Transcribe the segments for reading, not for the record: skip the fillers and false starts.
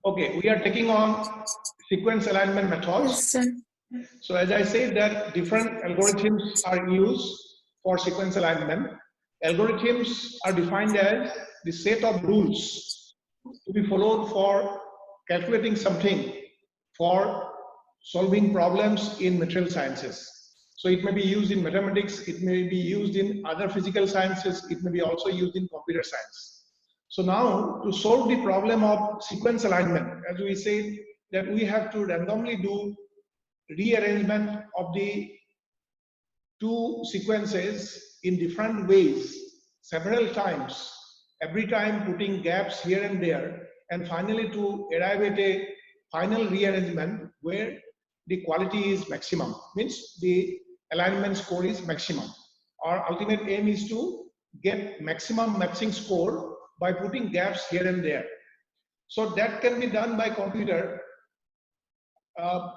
Okay, we are taking on sequence alignment methods. Yes, sir. So as I said that different algorithms are used for sequence alignment. Algorithms are defined as the set of rules to be followed for calculating something, for solving problems in material sciences. So it may be used in mathematics, it may be used in other physical sciences, it may be also used in computer science. So now to solve the problem of sequence alignment, as we said that we have to randomly do rearrangement of the two sequences in different ways several times, every time putting gaps here and there, and finally to arrive at a final rearrangement where the quality is maximum, means the alignment score is maximum. Our ultimate aim is to get maximum matching score by putting gaps here and there. So that can be done by computer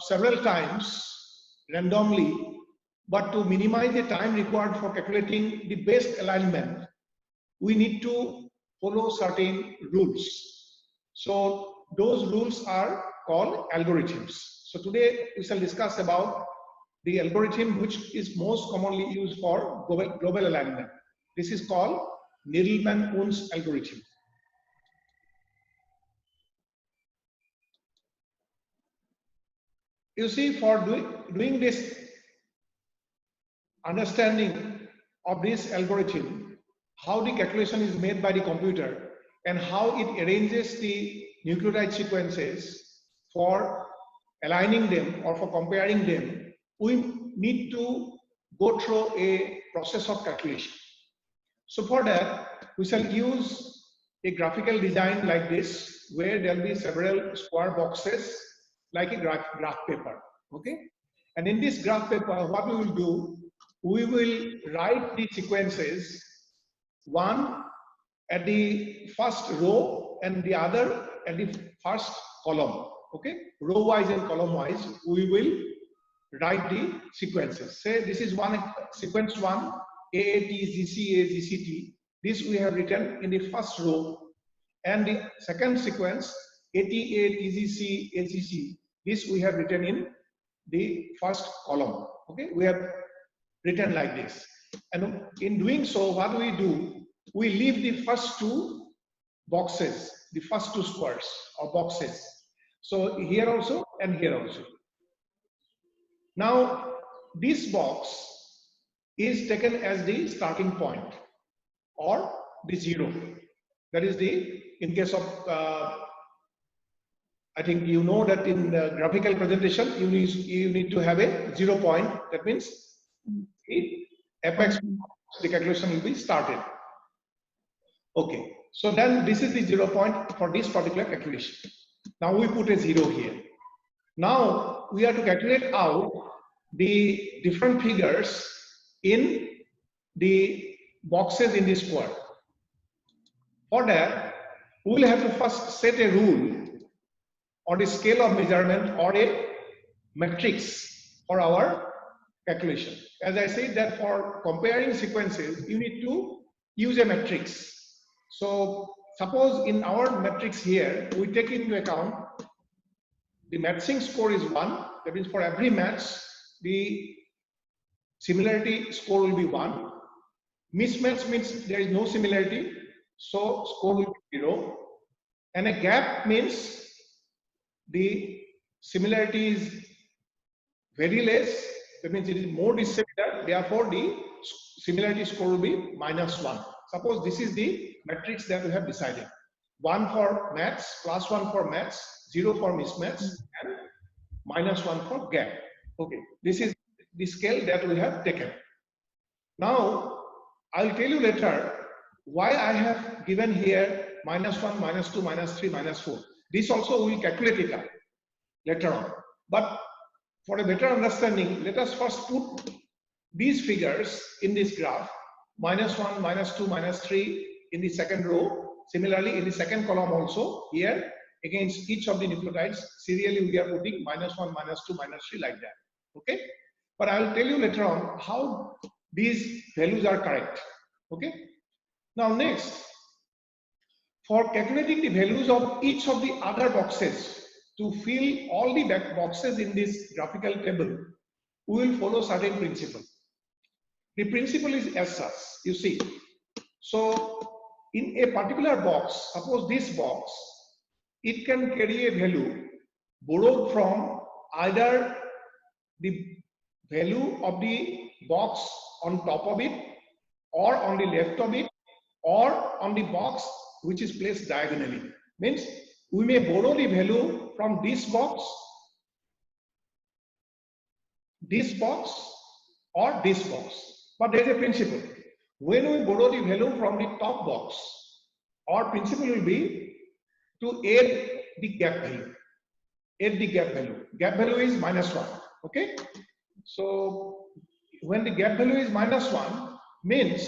several times randomly, but to minimize the time required for calculating the best alignment, we need to follow certain rules. So those rules are called algorithms. So today we shall discuss about the algorithm which is most commonly used for global alignment. This is called Needleman-Wunsch algorithm. You see, for doing this understanding of this algorithm, how the calculation is made by the computer and how it arranges the nucleotide sequences for aligning them or for comparing them, we need to go through a process of calculation. So for that, we shall use a graphical design like this, where there will be several square boxes like a graph paper. Okay, and in this graph paper, what we will do, we will write the sequences, one at the first row and the other at the first column. Okay, row wise and column wise, we will write the sequences. Say this is one sequence one, AAT, GCA, GCT. This we have written in the first row, and the second sequence ATA, TGC, AGC. This we have written in the first column. Okay, we have written like this, and in doing so, what we do, we leave the first two boxes, the first two squares or boxes. So here also and here also. Now this box is taken as the starting point or the zero. That is the, in case of I think you know that in the graphical presentation, you need to have a 0 point. That means the apex, the calculation will be started. Okay, so then this is the 0 point for this particular calculation. Now we put a 0 here. Now we have to calculate out the different figures in the boxes in this square. For that, we will have to first set a rule or the scale of measurement or a matrix for our calculation. As I said that for comparing sequences, you need to use a matrix. So suppose in our matrix here, we take into account the matching score is 1. That means for every match, the similarity score will be 1. Mismatch means there is no similarity, so score will be 0. And a gap means the similarity is very less. That means it is more dissimilar. Therefore, the similarity score will be -1. Suppose this is the matrix that we have decided. 1 for match, +1 for match, 0 for mismatch, and -1 for gap. Okay, this is the scale that we have taken. Now, I'll tell you later why I have given here -1, -2, -3, -4. This also we will calculate it up later on. But for a better understanding, let us first put these figures in this graph, -1, -2, -3 in the second row. Similarly, in the second column also, here, against each of the nucleotides, serially we are putting -1, -2, -3 like that. Okay? But I will tell you later on how these values are correct. Okay? Now next, For calculating the values of each of the other boxes, to fill all the boxes in this graphical table, we will follow certain principle. The principle is as such, you see. So in a particular box, suppose this box, it can carry a value borrowed from either the value of the box on top of it, or on the left of it, or on the box which is placed diagonally. Means we may borrow the value from this box, or this box. But there is a principle. When we borrow the value from the top box, our principle will be to add the gap value. Add the gap value. Gap value is -1. Okay. So when the gap value is -1, means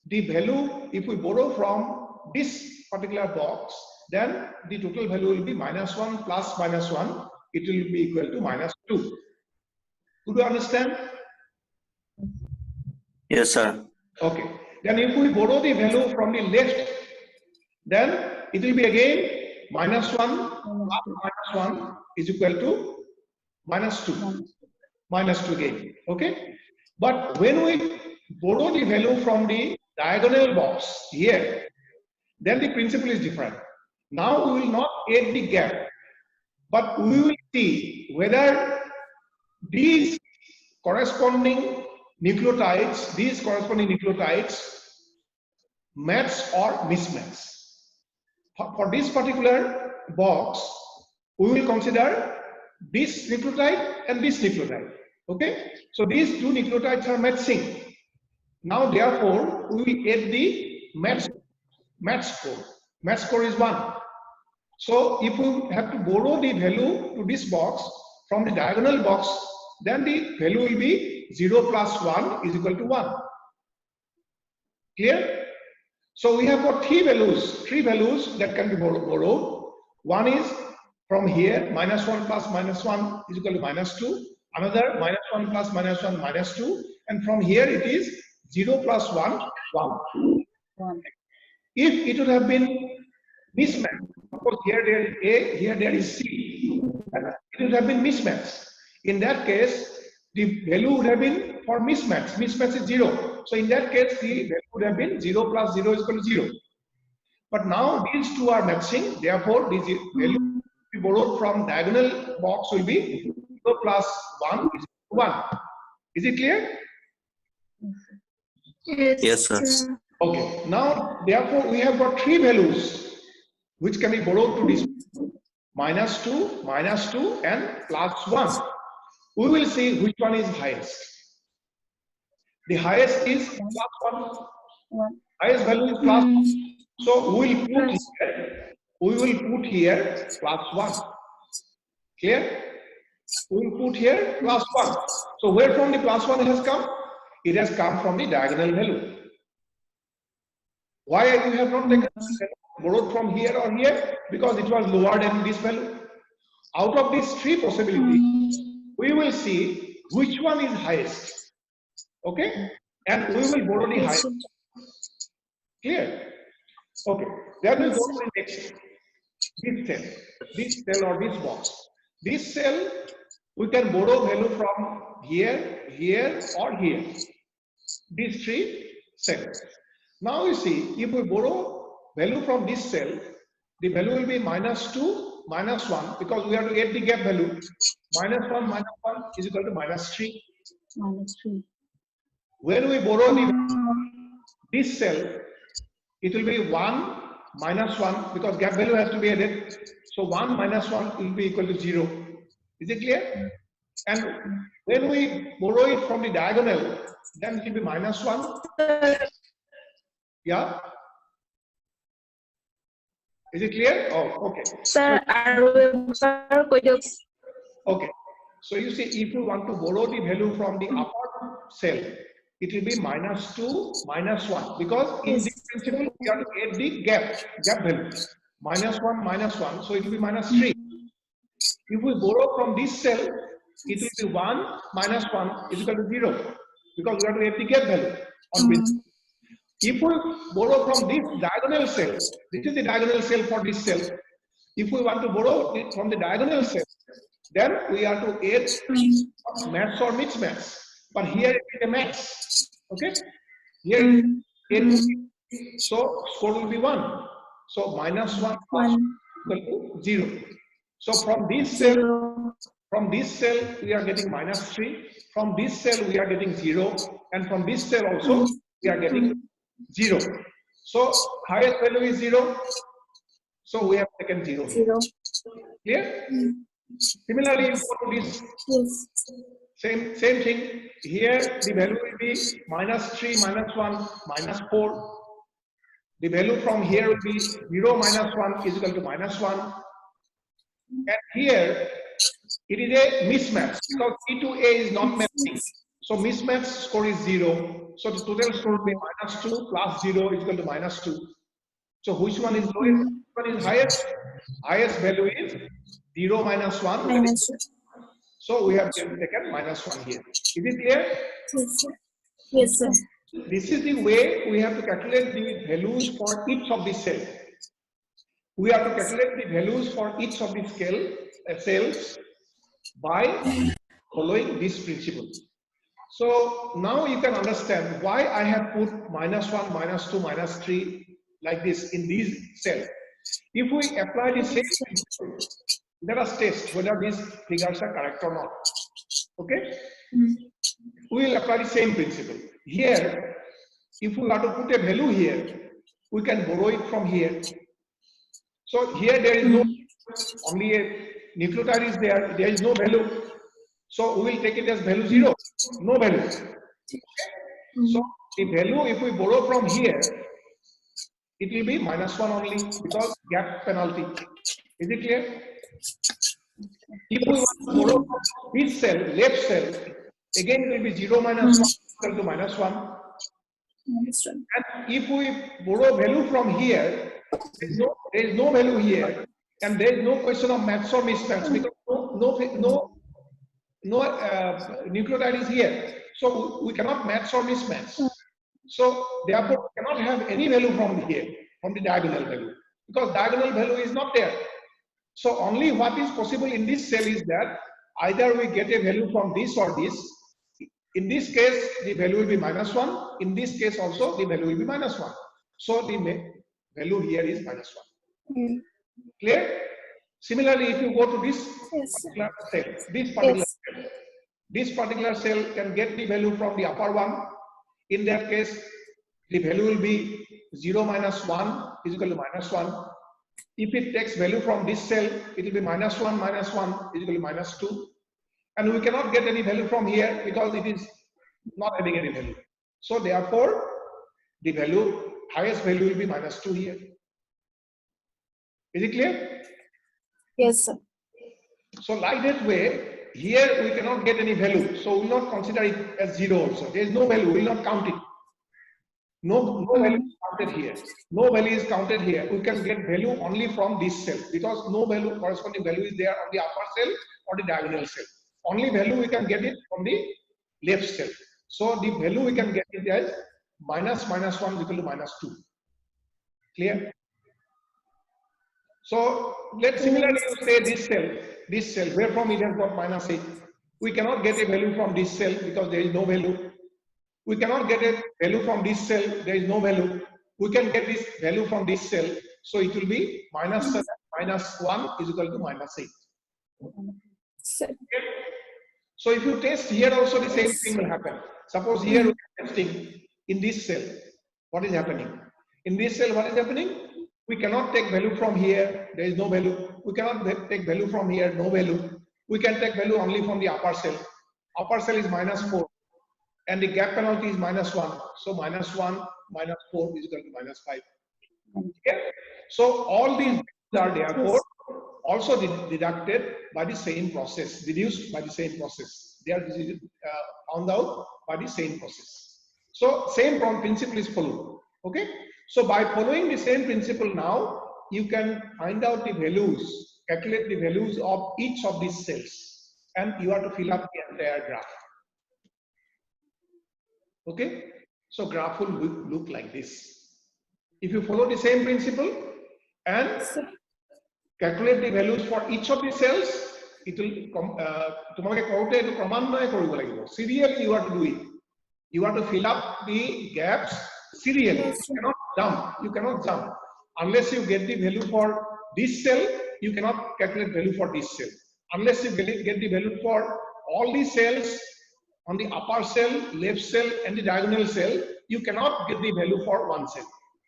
the value, if we borrow from this particular box, then the total value will be -1 plus -1. It will be equal to -2. Could you understand? Yes, sir. Okay. Then if we borrow the value from the left, then it will be again -1 plus -1 is equal to -2. -2 again. Okay. But when we borrow the value from the diagonal box here, then the principle is different. Now we will not add the gap, but we will see whether these corresponding nucleotides, match or mismatch. For this particular box, we will consider this nucleotide and this nucleotide. Okay, so these two nucleotides are matching. Now, therefore, we will add the match score. Match score is 1. So, if we have to borrow the value to this box from the diagonal box, then the value will be 0 plus 1 is equal to 1. Clear? So, we have got three values that can be borrowed. One is from here, -1 plus -1 is equal to -2. Another -1 plus -1 -2. And from here it is 0 plus 1, 1. If it would have been mismatched, of course here there is A, here there is C, and it would have been mismatched. In that case, the value would have been for mismatch. Mismatch is 0. So in that case, the value would have been 0 plus 0 is equal to 0. But now these two are matching, therefore this value we borrowed from diagonal box will be 0 plus 1 is 1. Is it clear? Yes, sir. Okay. Now, therefore, we have got three values which can be borrowed to this -2, -2, and +1. We will see which one is highest. The highest is +1. Highest value is +1. So we will put here +1. Clear? We will put here +1. So where from the +1 has come? It has come from the diagonal value. Why you have not taken borrowed from here or here? Because it was lower than this value. Out of these three possibilities, we will see which one is highest. Okay? And we will borrow the highest. Clear? Okay. Then we go to the next. This cell or this box. This cell, we can borrow value from here, here, or here. These three cells. Now you see, if we borrow value from this cell, the value will be -2, -1, because we have to get the gap value. -1 is equal to -3. -3. When we borrow this cell, it will be 1 -1, because gap value has to be added. So 1 -1 will be equal to 0. Is it clear? And when we borrow it from the diagonal, then it will be -1. Yeah? Is it clear? Oh, okay. Sir, Okay. So you see, if you want to borrow the value from the upper cell, it will be -2, -1, because in this principle we have to get the gap value. -1, -1, so it will be -3. If we borrow from this cell, it will be 1 -1 is equal to 0, because we have to get the gap value on principle. If we borrow from this diagonal cell, this is the diagonal cell for this cell. If we want to borrow it from the diagonal cell, then we are to add match or mismatch. But here it is a match. Okay? Here it is 8. So score will be 1. So minus 1 plus equal to 0. So from this cell we are getting minus 3. From this cell we are getting 0. And from this cell also we are getting 0. So highest value is 0. So we have taken 0. Clear? Similarly, you go to this same thing. Here the value will be minus 3, minus 1, minus 4. The value from here will be 0 minus 1 is equal to minus 1. And here it is a mismatch because E to A is not matching. So mismatch score is 0. So the total score will be minus 2 plus 0 is equal to minus 2. So which one is lowest? Which one is highest? Highest value is 0 minus 1. So we have taken minus 1 here. Is it clear? Yes, sir. This is the way we have to calculate the values for each of the cells. We have to calculate the values for each of the cells by following this principle. So now you can understand why I have put minus 1, minus 2, minus 3 like this in these cells. If we apply the same principle, let us test whether these figures are correct or not. Okay? We will apply the same principle. Here, if we are to put a value here, we can borrow it from here. So here there is no, only a nucleotide is there, there is no value. So we will take it as value 0, no value. Okay? So the value, if we borrow from here, it will be minus 1 only because gap penalty. Is it clear? If we want to borrow from this cell, left cell, again it will be 0 minus 1 equal to minus 1. And if we borrow value from here, there is no value here, and there is no question of match or mismatch because no nucleotide is here. So we cannot match or mismatch. So therefore, we cannot have any value from here, from the diagonal value, because diagonal value is not there. So only what is possible in this cell is that either we get a value from this or this. In this case, the value will be minus 1. In this case also, the value will be minus 1. So the value here is minus 1. Clear? Similarly, if you go to this particular cell, this particular cell can get the value from the upper one. In that case, the value will be 0 minus 1 is equal to minus 1. If it takes value from this cell, it will be minus 1 minus 1 is equal to minus 2. And we cannot get any value from here because it is not having any value. So therefore, the value, highest value will be minus 2 here. Is it clear? Yes, sir. So like that way, here we cannot get any value. So we will not consider it as 0 also. There is no value, we will not count it. No value is counted here. No value is counted here. We can get value only from this cell because no value, corresponding value is there on the upper cell or the diagonal cell. Only value we can get it from the left cell. So the value we can get it as minus 1 is equal to minus 2. Clear? So let's similarly say this cell, where from it has got minus 8. We cannot get a value from this cell because there is no value. We cannot get a value from this cell, there is no value. We can get this value from this cell, so it will be minus 7 minus 1 is equal to minus 8. So if you test here also the same thing will happen. Suppose here we are testing in this cell, what is happening? In this cell, what is happening? We cannot take value from here, there is no value. We cannot take value from here, no value. We can take value only from the upper cell. Upper cell is minus 4. And the gap penalty is minus 1. So minus 1 minus 4 is equal to minus 5. Okay? So all these are therefore also deducted by the same process, reduced by the same process. They are found out by the same process. So same principle is followed. Okay? So by following the same principle now, you can find out the values, calculate the values of each of these cells, and you have to fill up the entire graph. Okay? So graph will look like this. If you follow the same principle and calculate the values for each of the cells, it will serially you have to do it. You have to fill up the gaps serially. Yes, You cannot jump. Unless you get the value for this cell, you cannot calculate value for this cell. Unless you get the value for all the cells on the upper cell, left cell, and the diagonal cell, you cannot get the value for one cell.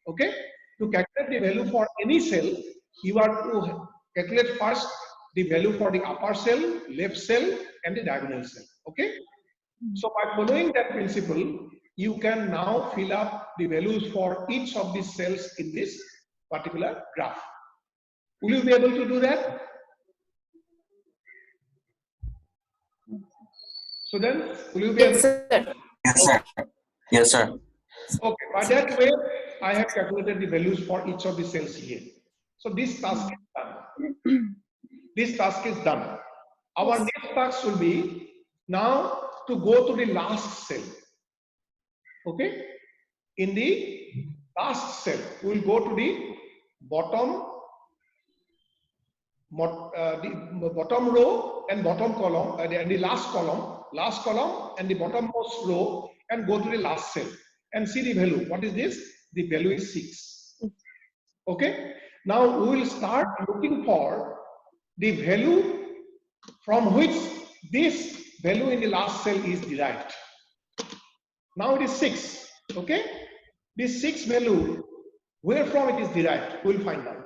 Okay? To calculate the value for any cell, you have to calculate first the value for the upper cell, left cell, and the diagonal cell. Okay? So by following that principle, you can now fill up the values for each of these cells in this particular graph. Will you be able to do that? So then, will you be able yes, to? sir. Yes, sir. Yes, sir. Okay, by that way, I have calculated the values for each of the cells here. So this task is done. This task is done. Our next task will be now to go to the last cell. Okay? In the last cell, we will go to the bottom row and bottom column, and the last column and the bottommost row, and go to the last cell and see the value. What is this? The value is 6. Okay? Now we will start looking for the value from which this value in the last cell is derived. Now it is 6. Okay? This 6 value, where from it is derived, we will find out.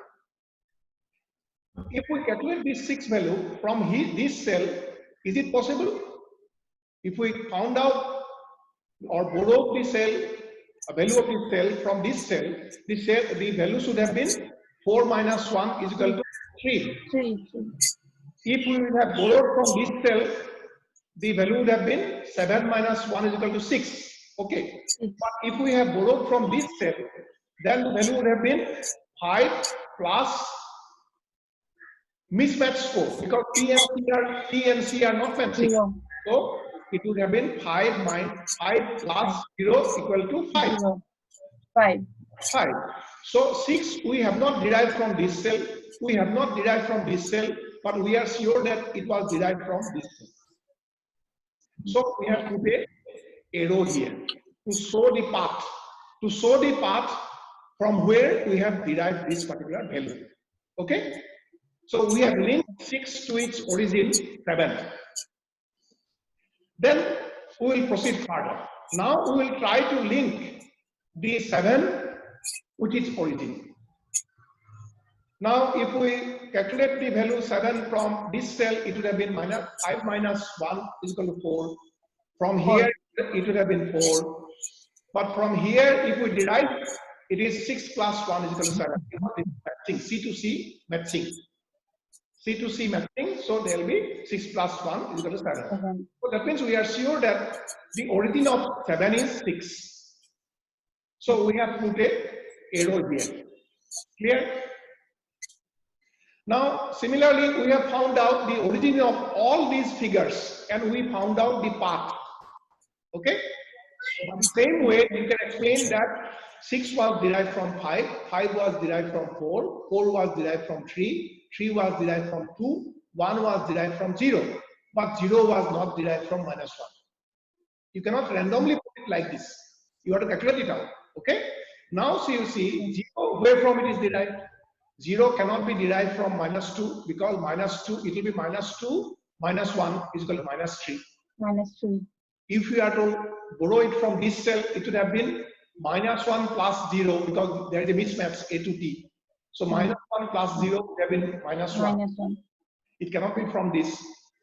If we calculate this 6 value from this cell, is it possible? If we found out or borrowed the cell, a value of this cell from this cell, the value should have been 4 minus 1 is equal to 3. 3. If we would have borrowed from this cell, the value would have been 7 minus 1 is equal to 6. Okay. But if we have borrowed from this cell, then the value would have been 5 plus mismatch score, because P and C are not matching. 0. So it would have been 5 plus 0 equal to 5. 0. 5. 5. So 6 we have not derived from this cell. We have not derived from this cell, but we are sure that it was derived from this cell. So we have to put an arrow here to show the path. To show the path from where we have derived this particular value. Okay? So we have linked 6 to its origin 7. Then we will proceed further. Now we will try to link the 7 with its origin. Now if we calculate the value 7 from this cell, it would have been 5 minus 1 is equal to 4. From here it would have been 4. But from here, if we derive, it is 6 plus 1 is equal to 7. Matching, C to C matching. C to C matching, so there will be 6 plus 1 is equal to 7. So that means we are sure that the origin of 7 is 6. So we have put a arrow here. Clear? Now, similarly, we have found out the origin of all these figures and we found out the path. Okay? In the same way, you can explain that 6 was derived from 5, 5 was derived from 4, 4 was derived from 3, 3 was derived from 2, 1 was derived from 0, but 0 was not derived from minus 1. You cannot randomly put it like this. You have to calculate it out. Okay? Now, so you see, 0, where from it is derived? 0 cannot be derived from minus 2, because minus 2, it will be minus 2 minus 1 is equal to minus 3. Minus 3. If you are to borrow it from this cell, it would have been minus 1 plus 0, because there is a mismatch A to T. So minus 1 plus 0 would have been minus 1. Minus 1. It cannot be from this.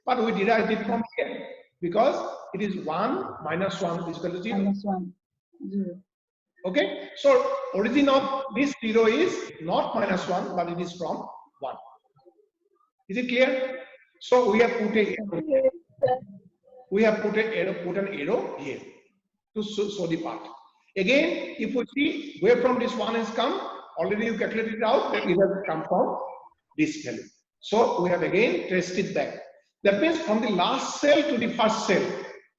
But we derived it from here, because it is 1 minus 1 is equal to 0. Minus 1. 0. Okay? So origin of this 0 is not minus 1, but it is from 1. Is it clear? So we have put a an arrow here to show the path. Again, if we see where from this 1 has come, already you calculated it out that it has come from this value. So we have again traced it back. That means from the last cell to the first cell,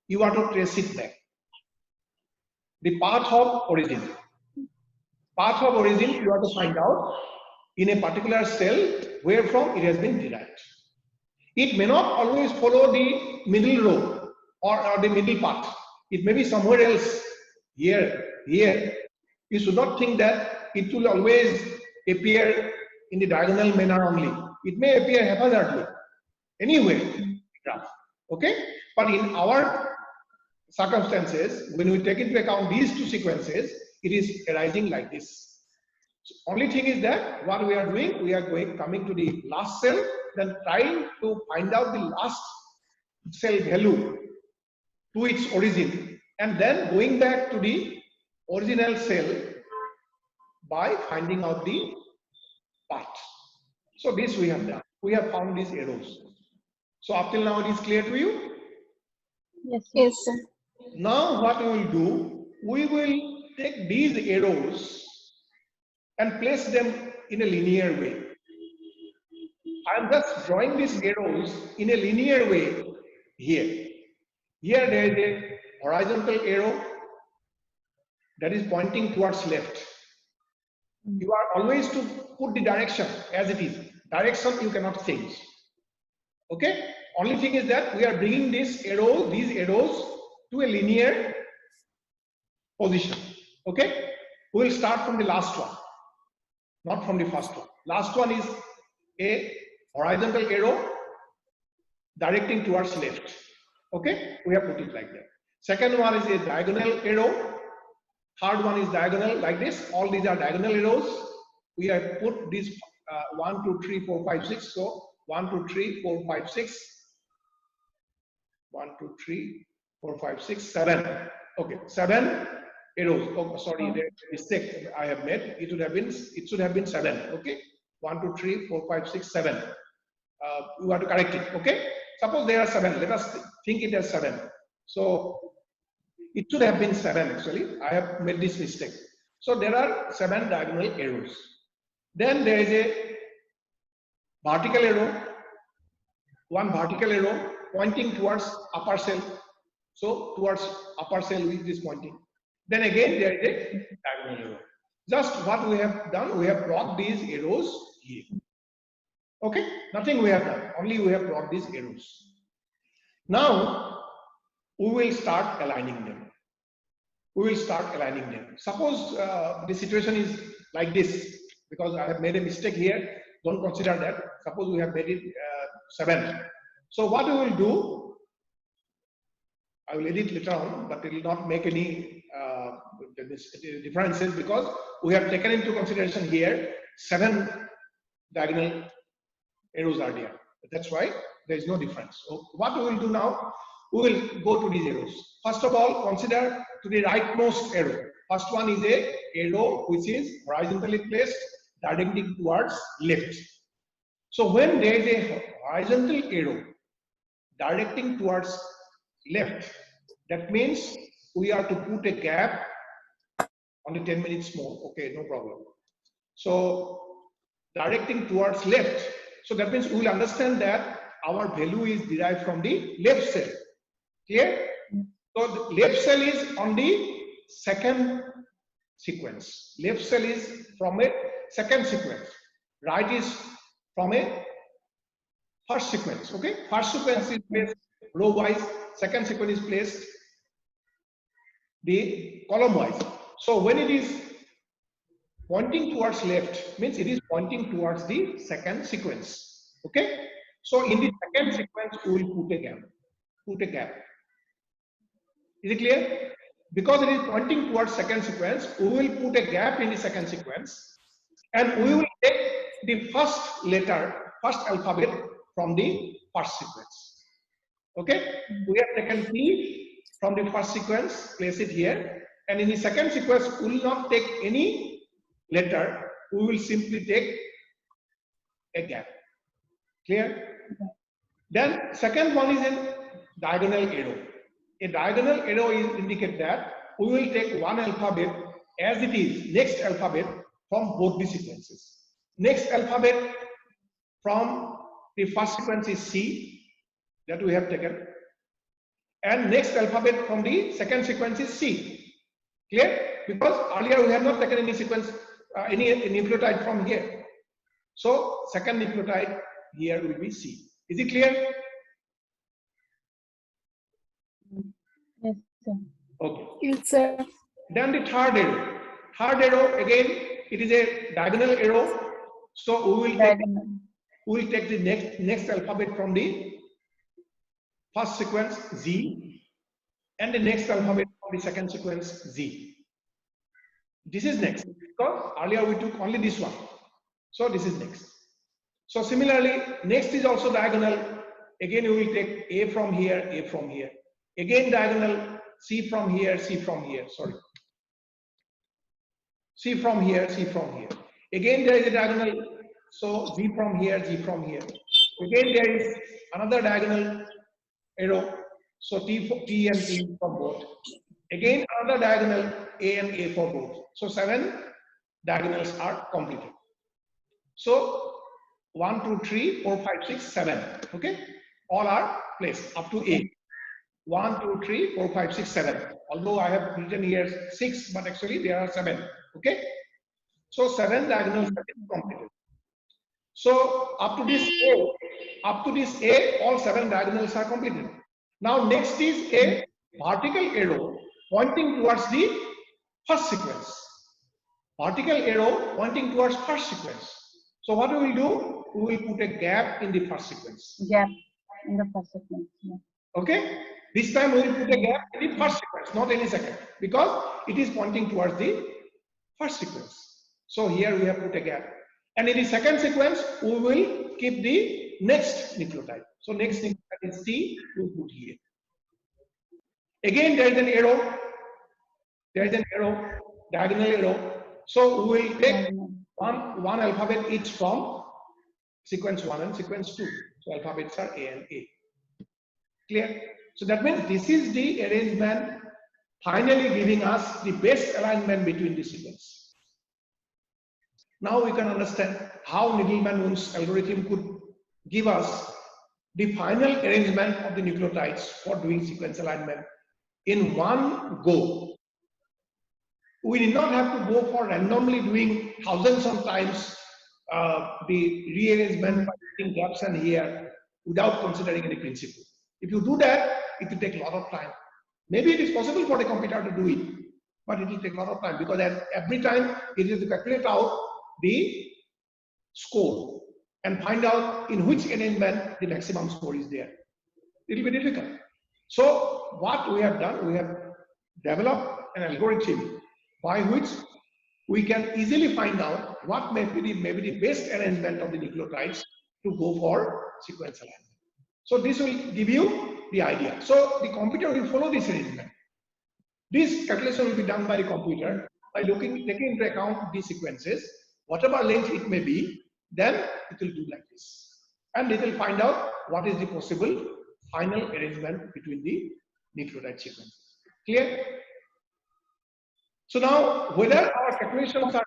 you have to trace it back. the path of origin. Path of origin, you have to find out in a particular cell where from it has been derived. It may not always follow the middle row or the middle path. It may be somewhere else, here. You should not think that it will always appear in the diagonal manner only. It may appear haphazardly, anywhere, graph. Okay? But in our circumstances, when we take into account these two sequences, it is arising like this. So only thing is that what we are doing, we are coming to the last cell, then trying to find out the last cell value to its origin, and then going back to the original cell by finding out the path. So this we have done. We have found these arrows. So up till now it is clear to you? Yes, sir. Yes, sir. Now what we will do, we will take these arrows and place them in a linear way. I am just drawing these arrows in a linear way here. Here there is a horizontal arrow that is pointing towards left. You are always to put the direction as it is. Direction you cannot change. Okay? Only thing is that we are bringing these arrows to a linear position. Okay? We will start from the last one, not from the first one. Last one is a horizontal arrow directing towards left. Okay? We have put it like that. Second one is a diagonal arrow. Third one is diagonal like this. All these are diagonal arrows. We have put these 1, 2, 3, 4, 5, 6. So 1, 2, 3, 4, 5, 6. 1, 2, 3, 4, 5, 6, 7. Okay, 7 arrows. Oh, sorry, the mistake I have made. It should have been 7. Okay, 1, 2, 3, 4, 5, 6, 7. You have to correct it. Okay. Suppose there are 7. Let us think it as 7. So it should have been 7 actually. I have made this mistake. So there are 7 diagonal arrows. Then there is a vertical arrow. One vertical arrow pointing towards upper cell. So towards upper cell which is pointing. Then again there is a diagonal arrow. Just what we have done, we have brought these arrows here. Okay, nothing we have done, only we have brought these arrows. Now we will start aligning them. Suppose the situation is like this, because I have made a mistake here. Don't consider that. Suppose we have made it 7. So what we will do, I will edit later on, but it will not make any differences because we have taken into consideration here 7 diagonal arrows are there. That's why there is no difference. So what we will do now, we will go to these arrows. First of all, consider to the rightmost arrow. First one is a arrow which is horizontally placed, directing towards left. So when there is a horizontal arrow directing towards left, that means we are to put a gap on the 10 minutes more. Okay, no problem. So directing towards left. So that means we will understand that our value is derived from the left cell. Clear? So the left cell is on the second sequence. Left cell is from a second sequence. Right is from a first sequence. Okay? First sequence is placed row wise. Second sequence is placed the column wise. So when it is pointing towards left, means it is pointing towards the second sequence. Okay? So in the second sequence, we will put a gap. Is it clear? Because it is pointing towards second sequence, we will put a gap in the second sequence, and we will take the first alphabet from the first sequence. Okay? We have taken P from the first sequence, place it here, and in the second sequence, we will not take any letter, we will simply take a gap. Clear? Then second one is a diagonal arrow. A diagonal arrow is indicate that we will take one alphabet as it is, next alphabet from both the sequences. Next alphabet from the first sequence is C, that we have taken, and next alphabet from the second sequence is C. Clear? Because earlier we have not taken any sequence, any nucleotide from here. So second nucleotide here will be C. Is it clear? Yes, sir. Okay. Yes, sir. Then the third arrow. Third arrow again, it is a diagonal arrow. So we will take the next alphabet from the first sequence Z, and the next alphabet from the second sequence Z. This is next because earlier we took only this one. So this is next. So similarly, next is also diagonal. Again, we will take A from here, A from here. Again diagonal, C from here, C from here. Sorry. C from here, C from here. Again, there is a diagonal. So Z from here, Z from here. Again, there is another diagonal arrow. So T and T from both. Again, another diagonal A and A for both. So 7 diagonals are completed. So 1, 2, 3, 4, 5, 6, 7. Okay, all are placed up to 8. 1, 2, 3, 4, 5, 6, 7. Although I have written here 6, but actually there are 7. Okay, so 7 diagonals have been completed. So up to this A, all 7 diagonals are completed. Now next is a vertical arrow pointing towards the first sequence. Vertical arrow pointing towards first sequence. So what we will do? We will put a gap in the first sequence. Gap in the first sequence. Yeah. Okay. This time we will put a gap in the first sequence, not any second, because it is pointing towards the first sequence. So here we have put a gap. And in the second sequence, we will keep the next nucleotide. So next nucleotide is C, we will put here. Again, there is an arrow. There is an arrow, diagonal arrow. So we will take one alphabet each from sequence 1 and sequence 2. So alphabets are A and A. Clear? So that means this is the arrangement finally giving us the best alignment between the sequence. Now we can understand how Needleman-Wunsch algorithm could give us the final arrangement of the nucleotides for doing sequence alignment in one go. We did not have to go for randomly doing thousands of times the rearrangement by putting gaps and here without considering any principle. If you do that, it will take a lot of time. Maybe it is possible for the computer to do it, but it will take a lot of time because every time it is to calculate out the score and find out in which arrangement the maximum score is there. It will be difficult. So what we have done, we have developed an algorithm by which we can easily find out what may be the best arrangement of the nucleotides to go for sequence alignment. So this will give you the idea. So the computer will follow this arrangement. This calculation will be done by the computer by taking into account these sequences, whatever length it may be, then it will do like this. And it will find out what is the possible final arrangement between the nucleotide sequences. Clear? So now, whether our calculations are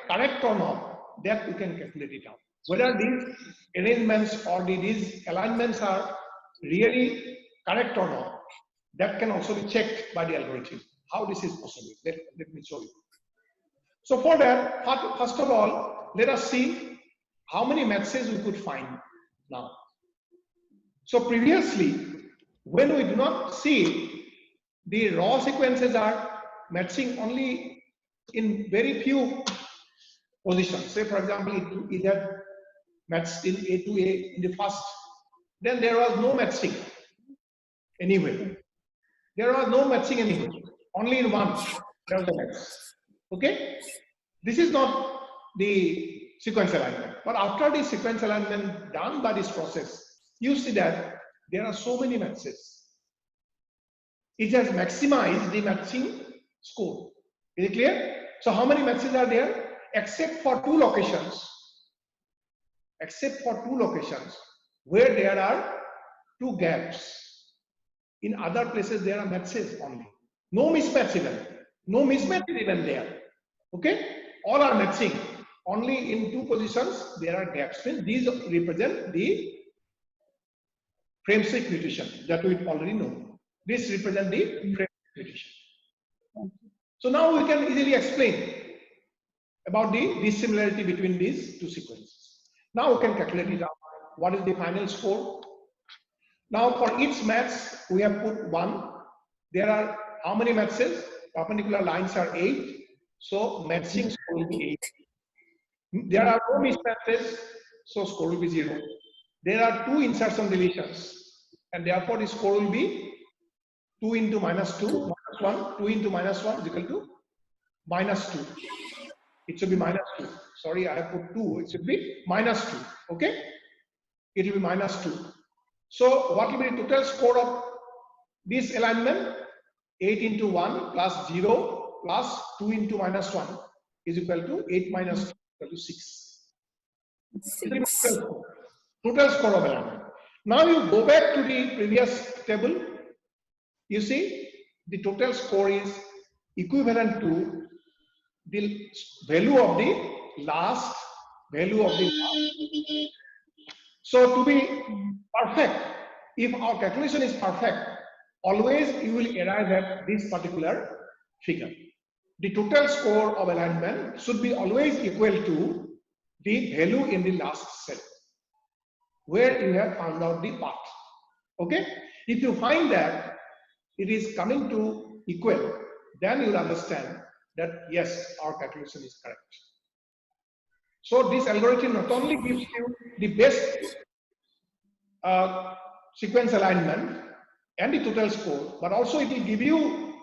correct or not, that we can calculate it out. Whether these arrangements or these alignments are really correct or not, that can also be checked by the algorithm. How this is possible? Let me show you. So for that, first of all, let us see how many matches we could find now. So previously, when we do not see, the raw sequences are matching only in very few positions. Say, for example, it had matched in A to A in the first, then there was no matching anywhere. There was no matching anywhere. Only in one there was a match. Okay? This is not the sequence alignment. But after the sequence alignment done by this process, you see that there are so many matches. It has maximized the matching score. Is it clear? So how many matches are there? Except for two locations. Except for two locations where there are two gaps. In other places there are matches only. No mismatch even. No mismatch even there. Okay? All are matching. Only in two positions there are gaps. These represent the frame-seq mutation that we already know. This represents the frame-seq mutation. So now we can easily explain about the dissimilarity between these two sequences. Now we can calculate it out. What is the final score? Now for each match we have put 1. There are how many matches? Perpendicular lines are 8. So matching score will be 8. There are no mismatches, so score will be 0. There are 2 insertion deletions, and therefore the score will be 2 into minus 2 minus 1. 2 into minus 1 is equal to minus 2. It should be minus 2. Sorry, I have put 2. It should be minus 2. Okay? It will be minus 2. So what will be the total score of this alignment? 8 into 1 plus 0 plus 2 into minus 1 is equal to 8 minus 2 equal to 6. Total score of alignment. Now you go back to the previous table. You see the total score is equivalent to the value of the last So to be perfect, if our calculation is perfect, always you will arrive at this particular figure. The total score of alignment should be always equal to the value in the last cell where you have found out the path. Okay? If you find that it is coming to equal, then you will understand that yes, our calculation is correct. So this algorithm not only gives you the best sequence alignment and the total score, but also it will give you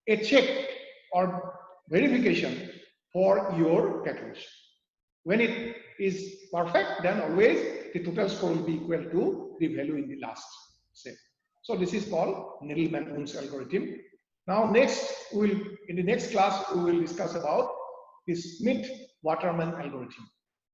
a check or verification for your calculation. When it is perfect, then always the total score will be equal to the value in the last cell. So this is called Needleman-Wunsch algorithm. Now in the next class we will discuss about the Schmidt-Waterman algorithm.